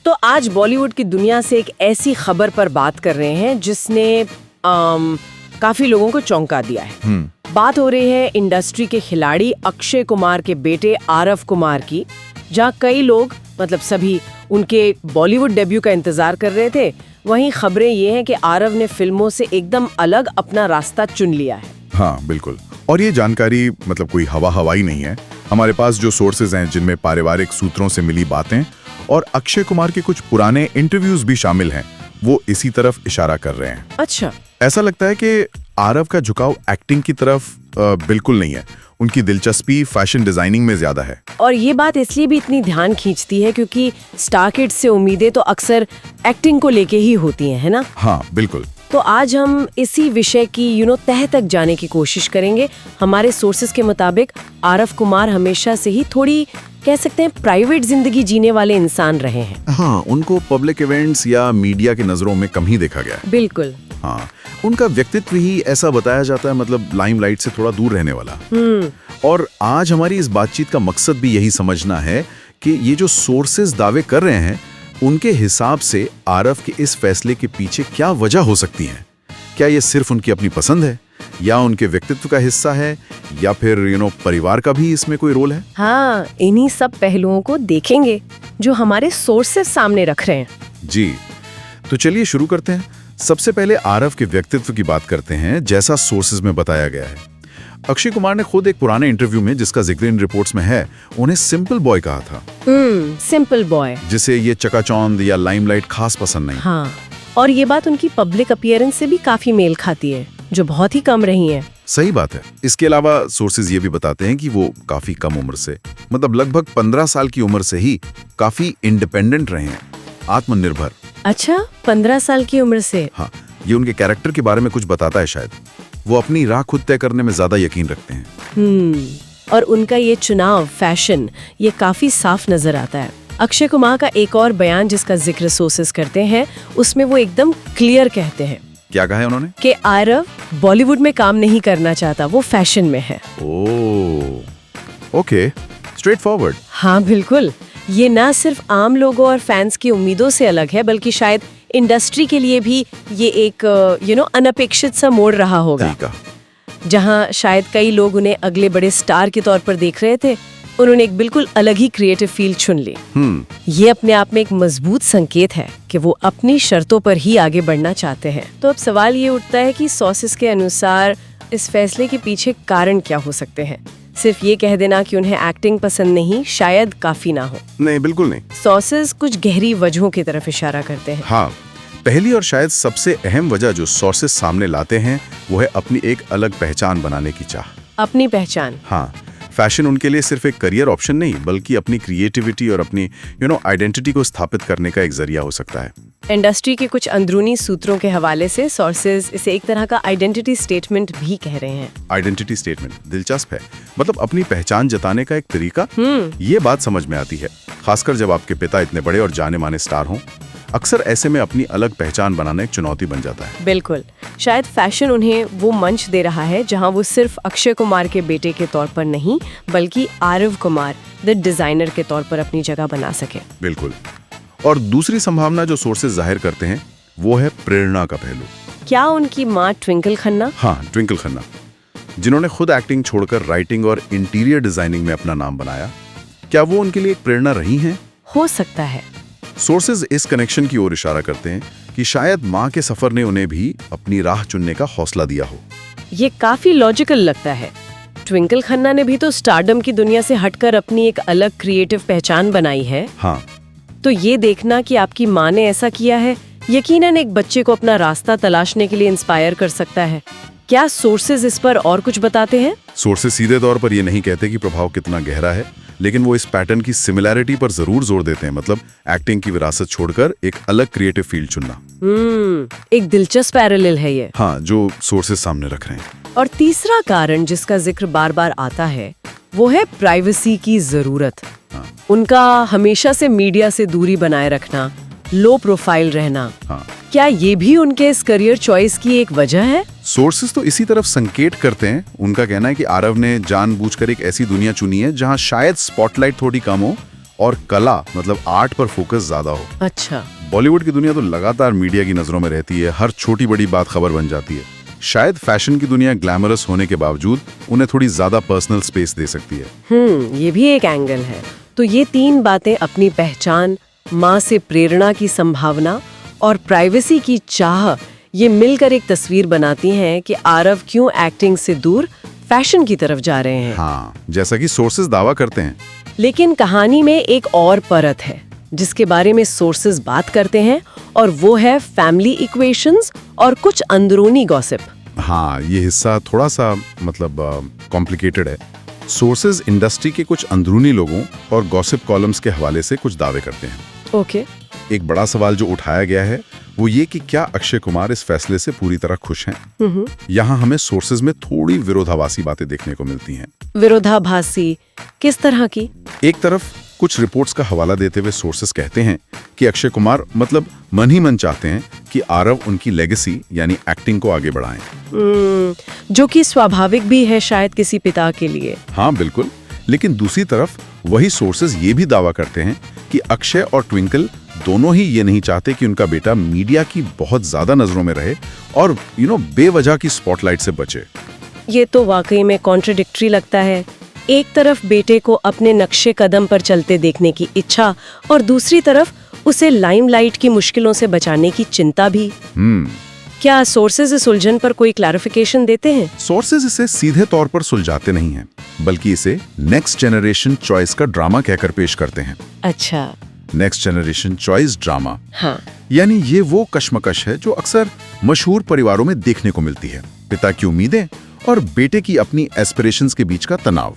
तो आज बॉलीवुड की दुनिया से एक ऐसी खबर पर बात कर रहे हैं जिसने काफी लोगों को चौंका दिया है। बात हो रही है इंडस्ट्री के खिलाड़ी अक्षय कुमार के बेटे आरव कुमार की, जहां कई लोग मतलब सभी उनके बॉलीवुड डेब्यू का इंतजार कर रहे थे। वहीं खबरें ये हैं कि आरव ने फिल्मों से एकदम अलग अपना रास्ता चुन लिया है। हाँ बिल्कुल, और ये जानकारी मतलब कोई हवाई नहीं है। हमारे पास जो सोर्सेज हैं जिनमें पारिवारिक सूत्रों से मिली बातें और अक्षय कुमार के कुछ पुराने इंटरव्यूज भी शामिल हैं, वो इसी तरफ इशारा कर रहे हैं। अच्छा, ऐसा लगता है कि आरव का झुकाव एक्टिंग की तरफ बिल्कुल नहीं है। उनकी दिलचस्पी फैशन डिजाइनिंग में ज्यादा है। और ये बात इसलिए भी इतनी ध्यान खींचती है क्योंकि स्टार किड्स से उम्मीदें तो अक्सर एक्टिंग को लेके ही होती हैं, है ना? हाँ बिल्कुल। तो आज हम इसी विषय की तह तक जाने की कोशिश करेंगे। हमारे सोर्सेज के मुताबिक आरव कुमार हमेशा से ही थोड़ी कह सकते हैं प्राइवेट जिंदगी जीने वाले इंसान रहे हैं। हाँ, उनको पब्लिक इवेंट्स या मीडिया की नजरों में कम ही देखा गया। बिल्कुल। हाँ, उनका व्यक्तित्व ही ऐसा बताया जाता है, मतलब लाइमलाइट से थोड़ा दूर रहने वाला। और आज हमारी इस बातचीत का मकसद भी यही समझना है कि ये जो सोर्सेज दावे कर रहे हैं उनके हिसाब से आरव के इस फैसले के पीछे क्या वजह हो सकती है। क्या ये सिर्फ उनकी अपनी पसंद है या उनके व्यक्तित्व का हिस्सा है या फिर परिवार का भी इसमें कोई रोल है? हाँ, इन्हीं सब पहलुओं को देखेंगे जो हमारे सोर्सेज सामने रख रहे हैं। जी, तो चलिए शुरू करते हैं। सबसे पहले आरव के व्यक्तित्व की बात करते हैं, जैसा सोर्सेज में बताया गया है। अक्षय कुमार ने खुद एक पुराने इंटरव्यू में, जिसका जिक्र इन रिपोर्ट्स में है, उन्हें सिंपल बॉय कहा था। सिंपल बॉय, जिसे ये चकाचौंध या लाइमलाइट खास पसंद नहीं। हाँ, और ये बात उनकी पब्लिक अपीयरेंस से भी काफी मेल खाती है, जो बहुत ही कम रही है। सही बात है। इसके अलावा सोर्सेज ये भी बताते हैं कि वो काफी कम उम्र से, मतलब लगभग 15 साल की उम्र से ही काफी इंडिपेंडेंट रहे हैं, आत्मनिर्भर। अच्छा, 15 साल की उम्र से? हाँ, ये उनके कैरेक्टर के बारे में कुछ बताता है। शायद वो अपनी राह खुद तय करने में ज्यादा यकीन रखते हैं। और उनका ये चुनाव, फैशन, ये काफी साफ नजर आता है। अक्षय कुमार का एक और बयान जिसका जिक्र सोर्सेज करते हैं, उसमें वो एकदम क्लियर कहते हैं। क्या कहा है उन्होंने? कि आरव बॉलीवुड में काम नहीं करना चाहता, वो फैशन में है। Okay, straight forward. हाँ बिल्कुल, ये ना सिर्फ आम लोगों और फैंस की उम्मीदों से अलग है, बल्कि शायद इंडस्ट्री के लिए भी ये एक अनपेक्षित सा मोड़ रहा होगा। जहां शायद कई लोग उन्हें अगले बड़े स्टार के तौर पर देख रहे थे, उन्होंने एक बिल्कुल अलग ही क्रिएटिव फील्ड चुन ली। ये अपने आप में एक मजबूत संकेत है कि वो अपनी शर्तों पर ही आगे बढ़ना चाहते हैं। तो अब सवाल ये उठता है कि सोर्सेज के अनुसार इस फैसले के पीछे कारण क्या हो सकते हैं? सिर्फ ये कह देना कि उन्हें एक्टिंग पसंद नहीं शायद काफी ना हो। नहीं, बिल्कुल नहीं। सोर्सेज कुछ गहरी वजहों की तरफ इशारा करते हैं। हाँ, पहली और शायद सबसे अहम वजह जो सोर्सेज सामने लाते हैं वो है अपनी एक अलग पहचान बनाने की चाह। अपनी पहचान? हाँ, फैशन उनके लिए सिर्फ एक करियर ऑप्शन नहीं, बल्कि अपनी क्रिएटिविटी और अपनी आइडेंटिटी को स्थापित करने का एक जरिया हो सकता है। इंडस्ट्री के कुछ अंदरूनी सूत्रों के हवाले से सोर्सेज इसे एक तरह का आइडेंटिटी स्टेटमेंट भी कह रहे हैं। आइडेंटिटी स्टेटमेंट दिलचस्प है, मतलब अपनी पहचान जताने का एक तरीका। ये बात समझ में आती है, खासकर जब आपके पिता इतने बड़े और जाने माने स्टार हों। अक्सर ऐसे में अपनी अलग पहचान बनाना एक चुनौती बन जाता है। बिल्कुल, शायद फैशन उन्हें वो मंच दे रहा है जहां वो सिर्फ अक्षय कुमार के बेटे के तौर पर नहीं, बल्कि आरव कुमार द डिजाइनर के तौर पर अपनी जगह बना सके। बिल्कुल। और दूसरी संभावना जो सोर्सेज जाहिर करते हैं वो है प्रेरणा का पहलू। क्या उनकी माँ ट्विंकल खन्ना? हाँ, ट्विंकल खन्ना, जिन्होंने खुद एक्टिंग छोड़कर राइटिंग और इंटीरियर डिजाइनिंग में अपना नाम बनाया, क्या वो उनके लिए एक प्रेरणा रही हैं? हो सकता है। सोर्सेज इस कनेक्शन की ओर इशारा करते हैं कि शायद माँ के सफर ने उन्हें भी अपनी राह चुनने का हौसला दिया हो। ये काफी लॉजिकल लगता है। ट्विंकल खन्ना ने भी तो स्टारडम की दुनिया से हटकर अपनी एक अलग क्रिएटिव पहचान बनाई है। हाँ, तो ये देखना कि आपकी माँ ने ऐसा किया है, यकीनन एक बच्चे को अपना रास्ता तलाशने के लिए इंस्पायर कर सकता है। क्या सोर्सेज इस पर और कुछ बताते हैं? सोर्सेज सीधे तौर पर ये नहीं कहते कि प्रभाव कितना गहरा है, लेकिन वो इस पैटर्न की सिमिलैरिटी पर जरूर जोर देते हैं, मतलब एक्टिंग की विरासत छोड़कर एक अलग क्रिएटिव फील्ड चुनना। एक दिलचस्प पैरेलल है ये। हाँ, जो सोर्सेज सामने रख रहे हैं। और तीसरा कारण जिसका जिक्र बार बार आता है वो है प्राइवेसी की जरूरत। उनका हमेशा से मीडिया से दूरी बनाए रखना, लो प्रोफाइल रहना। क्या ये भी उनके इस करियर चॉइस की एक वजह है? सोर्सेज तो इसी तरफ संकेत करते हैं। उनका कहना है कि आरव ने जानबूझकर एक ऐसी दुनिया चुनी है जहां शायद स्पॉटलाइट थोड़ी कम हो और कला मतलब आर्ट पर फोकस ज्यादा हो। अच्छा। बॉलीवुड की दुनिया तो लगातार मीडिया की नजरों में रहती है, हर छोटी बड़ी बात खबर बन जाती है। शायद फैशन की दुनिया ग्लैमरस होने के बावजूद उन्हें थोड़ी ज्यादा पर्सनल स्पेस दे सकती है। ये भी एक एंगल है। तो ये तीन बातें, अपनी पहचान, माँ से प्रेरणा की संभावना और प्राइवेसी की चाह, ये मिलकर एक तस्वीर बनाती हैं कि आरव क्यों एक्टिंग से दूर फैशन की तरफ जा रहे हैं। हाँ, जैसा कि सोर्सेज दावा करते हैं। लेकिन कहानी में एक और परत है जिसके बारे में सोर्सेज बात करते हैं, और वो है फैमिली इक्वेशंस और कुछ अंदरूनी गॉसिप। हाँ, ये हिस्सा थोड़ा सा मतलब कॉम्प्लिकेटेड है। सोर्सेज इंडस्ट्री के कुछ अंदरूनी लोगों और गॉसिप कॉलम्स के हवाले से कुछ दावे करते हैं। ओके। एक बड़ा सवाल जो उठाया गया है वो ये कि क्या अक्षय कुमार इस फैसले से पूरी तरह खुश हैं? यहाँ हमें सोर्सेज में थोड़ी विरोधाभासी बातें देखने को मिलती हैं। विरोधाभासी किस तरह की? एक तरफ कुछ रिपोर्ट्स का हवाला देते हुए सोर्सेस कहते हैं कि अक्षय कुमार मतलब मन ही मन चाहते हैं कि आरव उनकी लेगेसी यानी एक्टिंग को आगे बढ़ाएं। जो कि स्वाभाविक भी है शायद किसी पिता के लिए। हाँ बिल्कुल, लेकिन दूसरी तरफ वही सोर्सेस ये भी दावा करते हैं कि अक्षय और ट्विंकल दोनों ही ये नहीं चाहते कि उनका बेटा मीडिया की बहुत ज्यादा नजरों में रहे और बेवजह की स्पॉटलाइट से बचे। ये तो वाकई में कॉन्ट्रडिक्टरी लगता है। एक तरफ बेटे को अपने नक्शे कदम पर चलते देखने की इच्छा, और दूसरी तरफ उसे लाइमलाइट की मुश्किलों से बचाने की चिंता भी। क्या सोर्सेज इस उलझन पर कोई क्लैरिफिकेशन देते हैं? सोर्सेज इसे सीधे तौर पर सुलझाते नहीं हैं, बल्कि इसे नेक्स्ट जनरेशन चॉइस का ड्रामा कहकर पेश करते हैं। अच्छा। Next generation choice drama. हाँ। यानी ये वो कश्मकश है जो अक्सर मशहूर परिवारों में देखने को मिलती है। पिता की उम्मीदें और बेटे की अपनी एस्पिरेशंस के बीच का तनाव।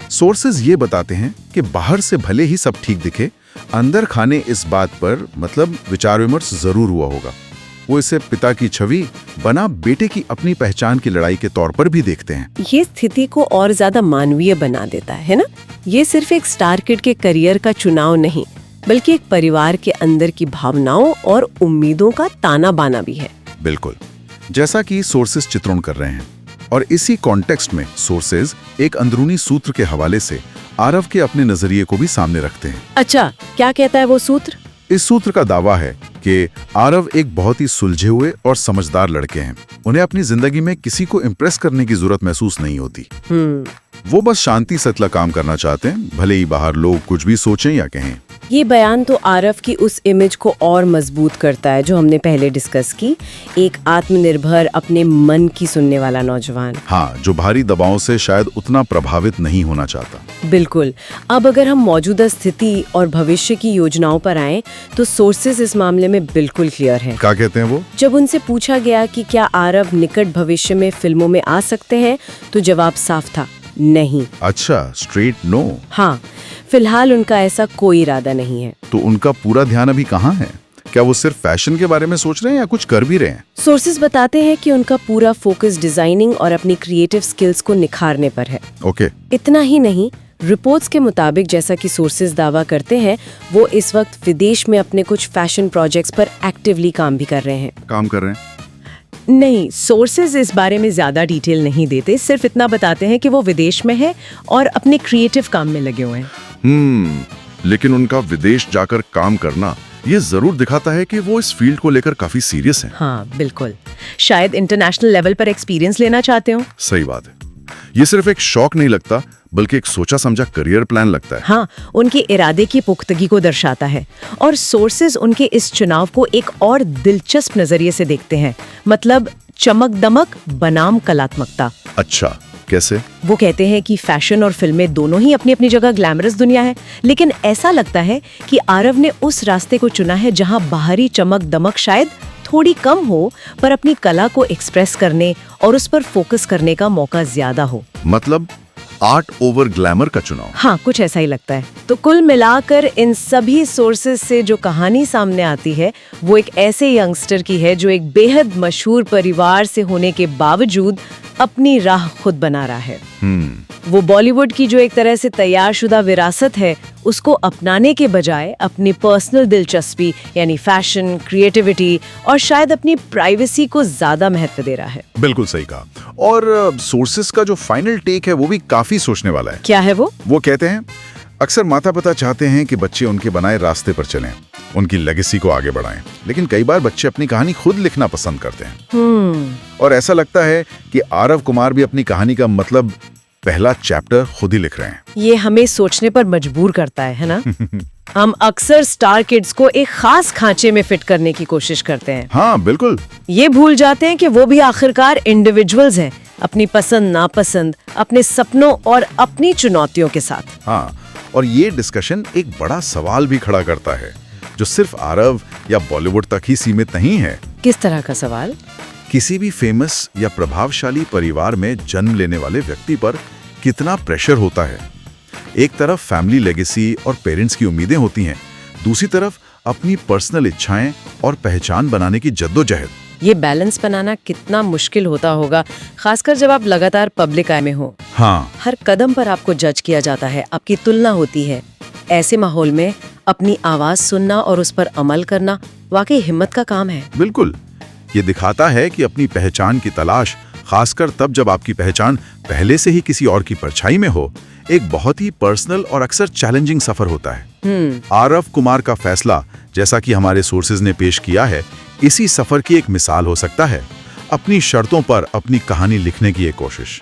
सोर्सेज ये बताते हैं कि बाहर से भले ही सब ठीक दिखे, अंदर खाने इस बात पर मतलब विचार विमर्श जरूर हुआ होगा। वो इसे पिता की छवि बना बेटे की अपनी पहचान की लड़ाई के तौर पर भी देखते हैं। ये स्थिति को और ज्यादा मानवीय बना देता है ना? ये सिर्फ एक स्टार किड के करियर का चुनाव नहीं, बल्कि एक परिवार के अंदर की भावनाओं और उम्मीदों का ताना बाना भी है। बिल्कुल, जैसा कि सोर्सेज चित्रण कर रहे हैं। और इसी कॉन्टेक्स्ट में सोर्सेज एक अंदरूनी सूत्र के हवाले से आरव के अपने नजरिए को भी सामने रखते हैं। अच्छा, क्या कहता है वो सूत्र? इस सूत्र का दावा है कि आरव एक बहुत ही सुलझे हुए और समझदार लड़के हैं। उन्हें अपनी जिंदगी में किसी को इम्प्रेस करने की जरूरत महसूस नहीं होती। वो बस शांति से अपना काम करना चाहते हैं, भले ही बाहर लोग कुछ भी सोचें या कहें। ये बयान तो आरव की उस इमेज को और मजबूत करता है जो हमने पहले डिस्कस की, एक आत्मनिर्भर, अपने मन की सुनने वाला नौजवान। हाँ, जो भारी दबाव से शायद उतना प्रभावित नहीं होना चाहता। बिल्कुल। अब अगर हम मौजूदा स्थिति और भविष्य की योजनाओं पर आएं, तो सोर्सेज इस मामले में बिल्कुल क्लियर है। क्या कहते हैं वो? जब उनसे पूछा गया कि क्या आरव निकट भविष्य में फिल्मों में आ सकते हैं, तो जवाब साफ था, नहीं। अच्छा, स्ट्रेट नो। हाँ, फिलहाल उनका ऐसा कोई इरादा नहीं है। तो उनका पूरा ध्यान अभी कहाँ है? क्या वो सिर्फ फैशन के बारे में सोच रहे हैं या कुछ कर भी रहे हैं? सोर्सेज बताते हैं कि उनका पूरा फोकस डिजाइनिंग और अपनी क्रिएटिव स्किल्स को निखारने पर है। ओके। इतना ही नहीं, रिपोर्ट्स के मुताबिक, जैसा कि सोर्सेज दावा करते हैं, वो इस वक्त विदेश में अपने कुछ फैशन प्रोजेक्ट्स पर एक्टिवली काम भी कर रहे हैं। काम कर रहे हैं? नहीं, सोर्सेज इस बारे में ज्यादा डिटेल नहीं देते, सिर्फ इतना बताते हैं कि वो विदेश में है और अपने क्रिएटिव काम में लगे हुए हैं। लेकिन उनका विदेश जाकर काम करना ये जरूर दिखाता है कि वो इस फील्ड को लेकर काफी सीरियस हैं। हाँ बिल्कुल, शायद इंटरनेशनल लेवल पर एक्सपीरियंस लेना चाहते हो। सही बात है। ये सिर्फ एक शौक नहीं लगता, बल्कि एक सोचा समझा करियर प्लान लगता है। हाँ, उनके इरादे की पुख्तगी को दर्शाता है। और सोर्सेज उनके इस चुनाव को एक और दिलचस्प नजरिए से देखते हैं, मतलब चमक दमक बनाम कलात्मकता। अच्छा, कैसे? वो कहते हैं कि फैशन और फिल्में दोनों ही अपनी अपनी जगह ग्लैमरस दुनिया है, लेकिन ऐसा लगता है कि आरव ने उस रास्ते को चुना है जहां बाहरी चमक दमक शायद थोड़ी कम हो, पर अपनी कला को एक्सप्रेस करने और उस पर फोकस करने का मौका ज्यादा हो। मतलब आर्ट ओवर ग्लैमर का चुनाव। हाँ, कुछ ऐसा ही लगता है। तो कुल मिलाकर इन सभी सोर्सेज से जो कहानी सामने आती है, वो एक ऐसे यंगस्टर की है जो एक बेहद मशहूर परिवार से होने के बावजूद अपनी राह खुद बना रहा है। वो बॉलीवुड की जो एक तरह से तैयारशुदा विरासत है, उसको अपनाने के बजाय अपनी पर्सनल दिलचस्पी यानी फैशन, क्रिएटिविटी और शायद अपनी प्राइवेसी को ज्यादा महत्व दे रहा है। बिल्कुल सही कहा। और सोर्सेस का जो फाइनल टेक है वो भी काफी सोचने वाला है। क्या है वो? वो कहते हैं अक्सर माता पिता चाहते हैं कि बच्चे उनके बनाए रास्ते पर चलें, उनकी लेगेसी को आगे बढ़ाएं, लेकिन कई बार बच्चे अपनी कहानी खुद लिखना पसंद करते हैं। और ऐसा लगता है कि आरव कुमार भी अपनी कहानी का मतलब पहला चैप्टर खुद ही लिख रहे हैं। ये हमें सोचने पर मजबूर करता है ना? हम अक्सर स्टार किड्स को एक खास खांचे में फिट करने की कोशिश करते हैं। हाँ बिल्कुल। ये भूल जाते हैं कि वो भी आखिरकार इंडिविजुअल्स हैं, अपनी पसंद नापसंद, अपने सपनों और अपनी चुनौतियों के साथ। हाँ, और ये डिस्कशन एक बड़ा सवाल भी खड़ा करता है जो सिर्फ आरव या बॉलीवुड तक ही सीमित नहीं है। किस तरह का सवाल? किसी भी फेमस या प्रभावशाली परिवार में जन्म लेने वाले व्यक्ति पर कितना प्रेशर होता है। एक तरफ फैमिली लेगेसी और पेरेंट्स की उम्मीदें होती हैं, दूसरी तरफ अपनी पर्सनल इच्छाएं और पहचान बनाने की जद्दोजहद। ये बैलेंस बनाना कितना मुश्किल होता होगा, खासकर जब आप लगातार पब्लिक आई में हो। हाँ, हर कदम पर आपको जज किया जाता है, आपकी तुलना होती है। ऐसे माहौल में अपनी आवाज सुनना और उस पर अमल करना वाकई हिम्मत का काम है। बिल्कुल। ये दिखाता है कि अपनी पहचान की तलाश, खासकर तब जब आपकी पहचान पहले से ही किसी और की परछाई में हो, एक बहुत ही पर्सनल और अक्सर चैलेंजिंग सफर होता है। आरव कुमार का फैसला, जैसा कि हमारे सोर्सेज ने पेश किया है, इसी सफर की एक मिसाल हो सकता है। अपनी शर्तों पर अपनी कहानी लिखने की एक कोशिश।